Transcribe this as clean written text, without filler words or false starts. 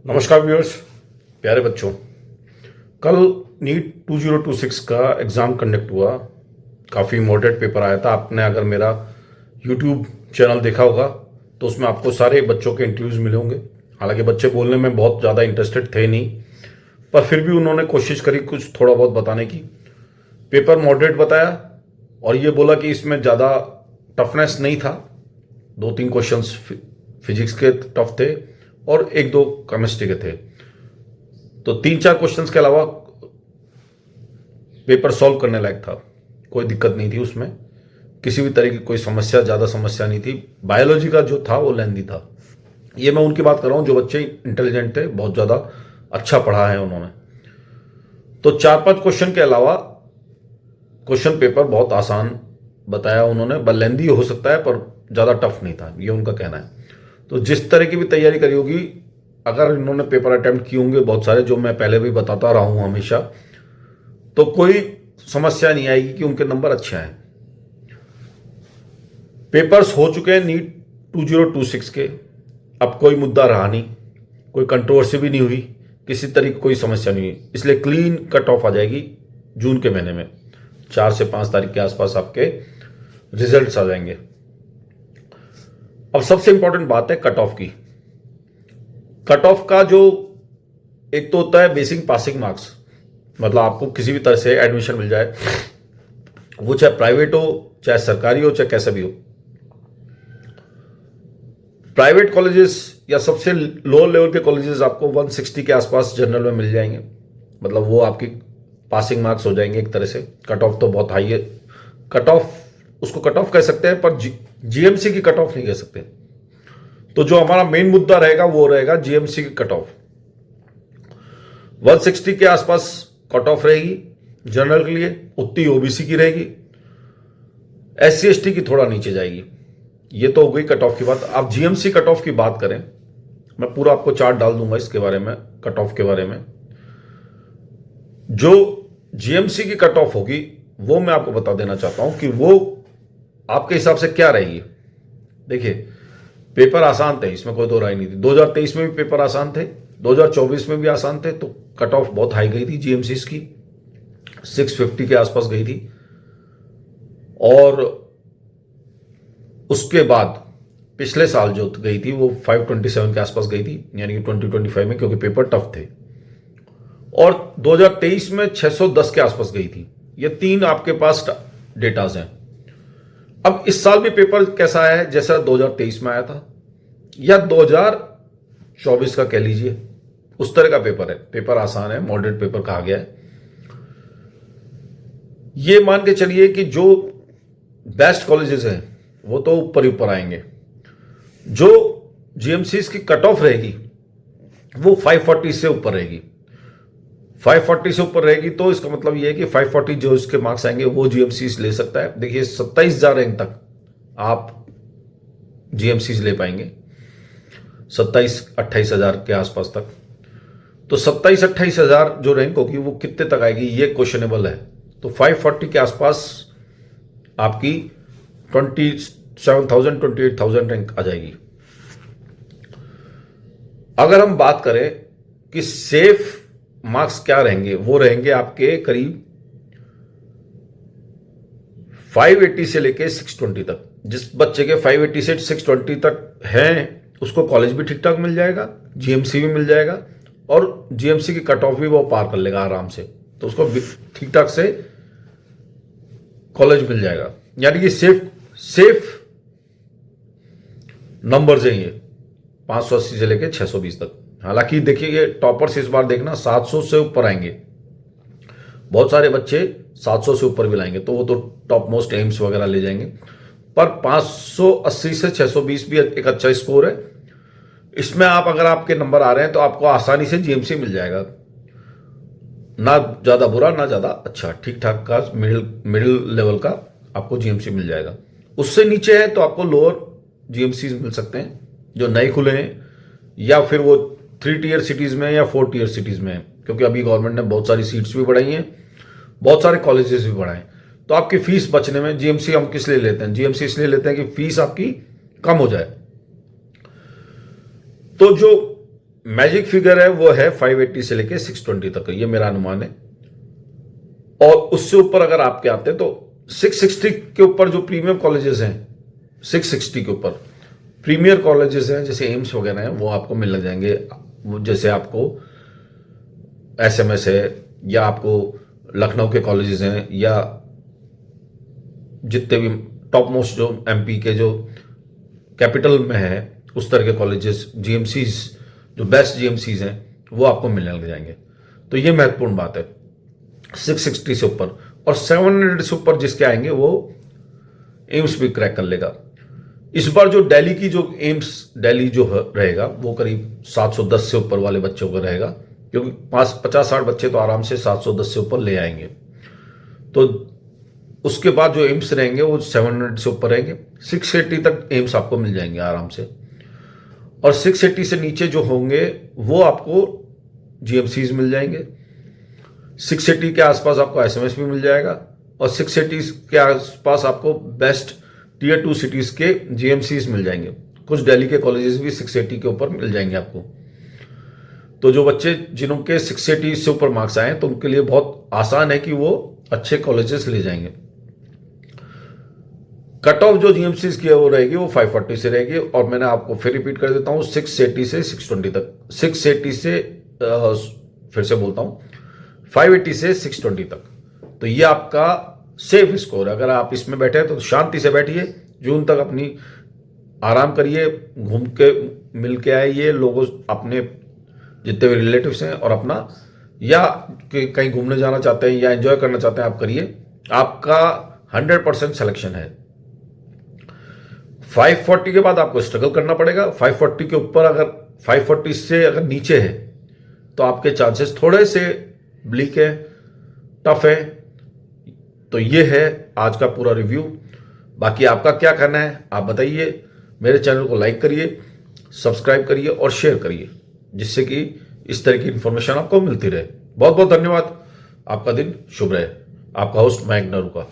नमस्कार व्यूअर्स, प्यारे बच्चों। कल नीट 2026 का एग्ज़ाम कंडक्ट हुआ। काफ़ी मॉडरेट पेपर आया था। आपने अगर मेरा यूट्यूब चैनल देखा होगा तो उसमें आपको सारे बच्चों के इंटरव्यूज़ मिले होंगे। हालांकि बच्चे बोलने में बहुत ज़्यादा इंटरेस्टेड थे नहीं, पर फिर भी उन्होंने कोशिश करी कुछ थोड़ा बहुत बताने की। पेपर मॉडरेट बताया और ये बोला कि इसमें ज़्यादा टफनेस नहीं था। 2-3 क्वेश्चंस फिजिक्स के टफ थे और 1-2 केमिस्ट्री के थे। तो 3-4 क्वेश्चंस के अलावा पेपर सॉल्व करने लायक था। कोई दिक्कत नहीं थी उसमें, किसी भी तरह की कोई ज़्यादा समस्या नहीं थी। बायोलॉजी का जो था वो लेंदी था। ये मैं उनकी बात कर रहा हूँ जो बच्चे इंटेलिजेंट थे, बहुत ज़्यादा अच्छा पढ़ा है उन्होंने। तो 4-5 क्वेश्चन के अलावा क्वेश्चन पेपर बहुत आसान बताया उन्होंने। लेंदी हो सकता है पर ज़्यादा टफ नहीं था, ये उनका कहना है। तो जिस तरह की भी तैयारी करी होगी, अगर इन्होंने पेपर अटेम्प्ट किए होंगे बहुत सारे, जो मैं पहले भी बताता रहा हूं हमेशा, तो कोई समस्या नहीं आएगी कि उनके नंबर अच्छे आए। पेपर्स हो चुके हैं नीट 2026 के। अब कोई मुद्दा रहा नहीं, कोई कंट्रोवर्सी भी नहीं हुई, किसी तरह की कोई समस्या नहीं हुई। इसलिए क्लीन कट ऑफ आ जाएगी जून के महीने में। 4 से 5 तारीख के आसपास आपके रिजल्ट्स आ जाएंगे। अब सबसे इंपॉर्टेंट बात है कट ऑफ की। कट ऑफ का जो एक तो होता है बेसिक पासिंग मार्क्स, मतलब आपको किसी भी तरह से एडमिशन मिल जाए, वो चाहे प्राइवेट हो चाहे सरकारी हो चाहे कैसा भी हो। प्राइवेट कॉलेजेस या सबसे लो लेवल के कॉलेजेस आपको 160 के आसपास जनरल में मिल जाएंगे, मतलब वो आपकी पासिंग मार्क्स हो जाएंगे एक तरह से। कट ऑफ तो बहुत हाई है। कट ऑफ उसको कट ऑफ कह सकते हैं, पर जीएमसी की कट ऑफ नहीं कह सकते। तो जो हमारा मेन मुद्दा रहेगा वो रहेगा जीएमसी की कट ऑफ। 160 के आसपास कट ऑफ रहेगी जनरल के लिए, उतनी ओबीसी की रहेगी। एससी एसटी की थोड़ा नीचे जाएगी। ये तो हो गई कट ऑफ की बात। आप जीएमसी कट ऑफ की बात करें, मैं पूरा आपको चार्ट डाल दूंगा इसके बारे में, कट ऑफ के बारे में। जो जीएमसी की कट ऑफ होगी वो मैं आपको बता देना चाहता हूं कि वो आपके हिसाब से क्या रहेगी। देखिए, पेपर आसान थे, इसमें कोई दो राय नहीं थी। 2023 में भी पेपर आसान थे, 2024 में भी आसान थे। तो कट ऑफ बहुत हाई गई थी जीएमसी की, 650 के आसपास गई थी। और उसके बाद पिछले साल जो गई थी वो 527 के आसपास गई थी, यानी कि 2025 में, क्योंकि पेपर टफ थे। और 2023 में 610 के आसपास गई थी। ये 3 आपके पास डेटाज हैं। अब इस साल भी पेपर कैसा आया है, जैसा 2023 में आया था या 2024 का कह लीजिए, उस तरह का पेपर है। पेपर आसान है, मॉडरेट पेपर कहा गया है। ये मान के चलिए कि जो बेस्ट कॉलेजेस हैं वो तो ऊपर ही ऊपर आएंगे। जो जीएमसीज की कट ऑफ रहेगी वो 540 से ऊपर रहेगी। 540 से ऊपर रहेगी तो इसका मतलब ये है कि 540 जो इसके मार्क्स आएंगे वो जीएमसीज ले सकता है। देखिए, 27,000 रैंक तक आप जीएमसीज ले पाएंगे, 27-28 हजार के आसपास तक। तो 27-28 हजार जो रैंक होगी वो कितने तक आएगी ये क्वेश्चनेबल है। तो 540 के आसपास आपकी 27,000 28,000 रैंक आ जाएगी। अगर हम बात करें कि सेफ मार्क्स क्या रहेंगे, वो रहेंगे आपके करीब 580 से लेके 620 तक। जिस बच्चे के 580 से 620 तक हैं उसको कॉलेज भी ठीक ठाक मिल जाएगा, जीएमसी भी मिल जाएगा, और जीएमसी की कट ऑफ भी वो पार कर लेगा आराम से। तो उसको ठीक ठाक से कॉलेज मिल जाएगा। यानी कि सेफ नंबर्स हैं ये, 580 से लेके 620 तक। हालांकि देखिए, ये टॉपर्स इस बार देखना 700 से ऊपर आएंगे। बहुत सारे बच्चे 700 से ऊपर भी लाएंगे, तो वो तो टॉप मोस्ट एम्स वगैरह ले जाएंगे। पर 580 से 620 भी एक अच्छा स्कोर है। इसमें आप अगर आपके नंबर आ रहे हैं तो आपको आसानी से जीएमसी मिल जाएगा। ना ज्यादा बुरा ना ज्यादा अच्छा, ठीक ठाक का मिडिल लेवल का आपको जीएमसी मिल जाएगा। उससे नीचे है तो आपको लोअर जीएमसी मिल सकते हैं जो नए खुले हैं, या फिर वो 3 टियर सिटीज में या 4 टियर सिटीज में है, क्योंकि अभी गवर्नमेंट ने बहुत सारी सीट्स भी बढ़ाई हैं, बहुत सारे कॉलेजेस भी बढ़ाए। तो आपकी फीस बचने में जीएमसी हम किस लिए लेते हैं? जीएमसी इसलिए लेते हैं कि फीस आपकी कम हो जाए। तो जो मैजिक फिगर है वो है 580 से लेके 620 तक, ये मेरा अनुमान है। और उससे ऊपर अगर आपके आते हैं तो 660 के ऊपर जो प्रीमियम कॉलेजेस हैं, 660 के ऊपर प्रीमियर कॉलेजेस हैं जैसे एम्स वगैरह हैं, वो आपको मिलने जाएंगे। वो जैसे आपको एसएमएस है, या आपको लखनऊ के कॉलेजेस हैं, या जितने भी टॉप मोस्ट जो एमपी के जो कैपिटल में है उस तरह के कॉलेजेस, जीएमसीज, जो बेस्ट जीएमसीज हैं, वो आपको मिलने लग जाएंगे। तो ये महत्वपूर्ण बात है। 660 से ऊपर और 700 से ऊपर जिसके आएंगे वो एम्स भी क्रैक कर लेगा। इस बार जो दिल्ली की जो एम्स दिल्ली जो रहेगा वो करीब 710 से ऊपर वाले बच्चों का रहेगा, क्योंकि 50-60 बच्चे तो आराम से 710 से ऊपर ले आएंगे। तो उसके बाद जो एम्स रहेंगे वो 700 से ऊपर रहेंगे। 680 तक एम्स आपको मिल जाएंगे आराम से, और 680 से नीचे जो होंगे वो आपको जीएमसीज मिल जाएंगे। 680 के आसपास आपको एसएमएस भी मिल जाएगा, और 680 के आसपास आपको बेस्ट टीयर 2 सिटीज के जीएमसीज मिल जाएंगे। कुछ दिल्ली के कॉलेजेस भी 680 के ऊपर मिल जाएंगे आपको। तो जो बच्चे जिनके 680 से ऊपर मार्क्स आए तो उनके लिए बहुत आसान है कि वो अच्छे कॉलेजेस ले जाएंगे। कट ऑफ जो जीएमसीज की है वो रहेगी वो 540 से रहेगी, और मैंने आपको फिर रिपीट कर देता हूं 680 से 620 तक। 680 से फिर से बोलता हूं 580 से 620 तक। तो ये आपका सेफ स्कोर। अगर आप इसमें बैठे हैं तो शांति से बैठिए, जून तक अपनी आराम करिए, घूम के मिल के आइए लोगों अपने जितने भी रिलेटिव्स हैं, और अपना या कहीं घूमने जाना चाहते हैं या एंजॉय करना चाहते हैं आप करिए। आपका 100% सिलेक्शन है। 540 के बाद आपको स्ट्रगल करना पड़ेगा। 540 के ऊपर अगर 540 से अगर नीचे है तो आपके चांसेस थोड़े से ब्लीक है, टफ है। तो ये है आज का पूरा रिव्यू। बाकी आपका क्या करना है आप बताइए। मेरे चैनल को लाइक करिए, सब्सक्राइब करिए और शेयर करिए, जिससे कि इस तरह की इंफॉर्मेशन आपको मिलती रहे। बहुत बहुत धन्यवाद। आपका दिन शुभ रहे। आपका होस्ट मयंक नरूका।